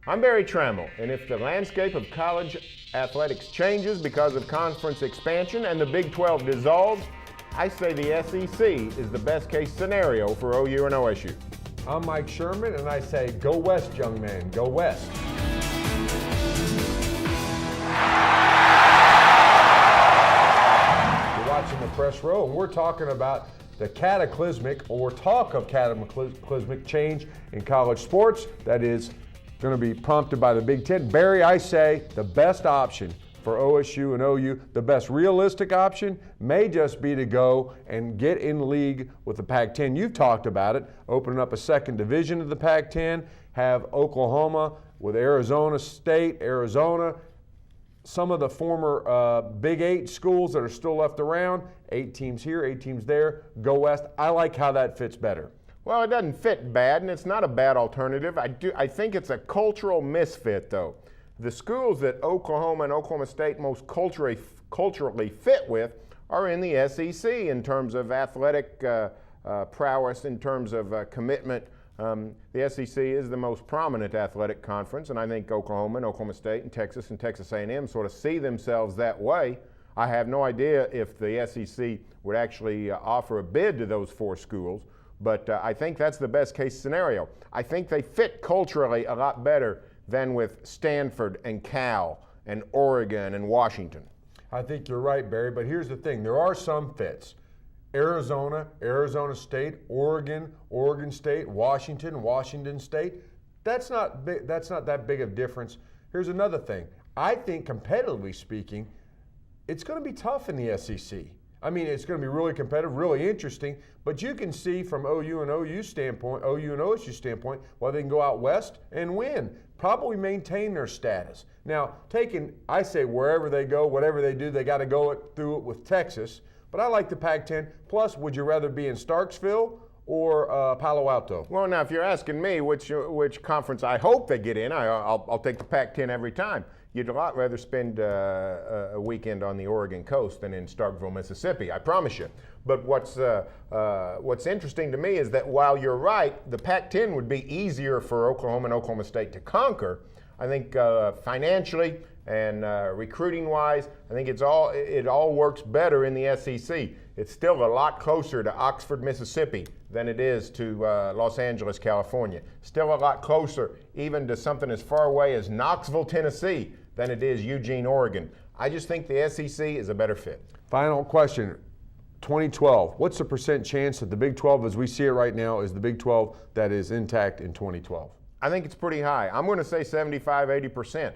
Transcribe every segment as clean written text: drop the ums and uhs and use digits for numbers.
I'm Barry Trammell, and if the landscape of college athletics changes because of conference expansion and the Big 12 dissolves, I say the SEC is the best case scenario for OU and OSU. I'm Mike Sherman, and I say go West, young man, go West. You're watching the Press Row, and we're talking about the cataclysmic, or talk of cataclysmic change in college sports that is going to be prompted by the Big Ten. Barry, I say the best option for OSU and OU, the best realistic option may just be to go and get in league with the Pac-10. You've talked about it, opening up a second division of the Pac-10, have Oklahoma with Arizona State, Arizona, some of the former Big 8 schools that are still left around, 8 teams here, 8 teams there, go West. I like how that fits better. Well, it doesn't fit bad, and it's not a bad alternative. I think it's a cultural misfit, though. The schools that Oklahoma and Oklahoma State most culturally fit with are in the SEC in terms of athletic prowess, in terms of commitment. The SEC is the most prominent athletic conference, and I think Oklahoma and Oklahoma State and Texas A&M sort of see themselves that way. I have no idea if the SEC would actually offer a bid to those 4 schools. But I think that's the best case scenario. I think they fit culturally a lot better than with Stanford and Cal and Oregon and Washington. I think you're right, Barry, but here's the thing. There are some fits. Arizona, Arizona State, Oregon, Oregon State, Washington State. That's not that big of a difference. Here's another thing. I think competitively speaking, it's going to be tough in the SEC. I mean, it's going to be really competitive, really interesting, but you can see from OU and OSU standpoint, why they can go out west and win, probably maintain their status. Now, I say wherever they go, whatever they do, they got to go through it with Texas, but I like the Pac-10. Plus, would you rather be in Starksville or Palo Alto? Well, now, if you're asking me which conference I hope they get in, I'll take the Pac-10 every time. You'd a lot rather spend a weekend on the Oregon coast than in Starkville, Mississippi, I promise you. But what's interesting to me is that while you're right, the Pac-10 would be easier for Oklahoma and Oklahoma State to conquer. I think financially and recruiting-wise, I think it all works better in the SEC. It's still a lot closer to Oxford, Mississippi than it is to Los Angeles, California. Still a lot closer even to something as far away as Knoxville, Tennessee than it is Eugene, Oregon. I just think the SEC is a better fit. Final question. 2012, what's the % chance that the Big 12 as we see it right now is the Big 12 that is intact in 2012? I think it's pretty high. I'm going to say 75-80%.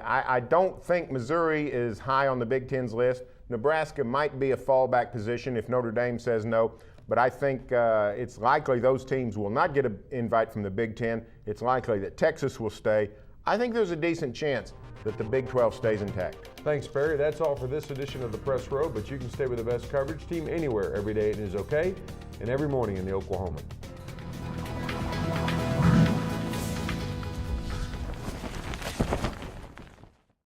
I don't think Missouri is high on the Big Ten's list. Nebraska might be a fallback position if Notre Dame says no, but I think it's likely those teams will not get an invite from the Big Ten. It's likely that Texas will stay. I think there's a decent chance that the Big 12 stays intact. Thanks, Barry. That's all for this edition of the Press Row, but you can stay with the best coverage team anywhere, every day it is okay, and every morning in the Oklahoman.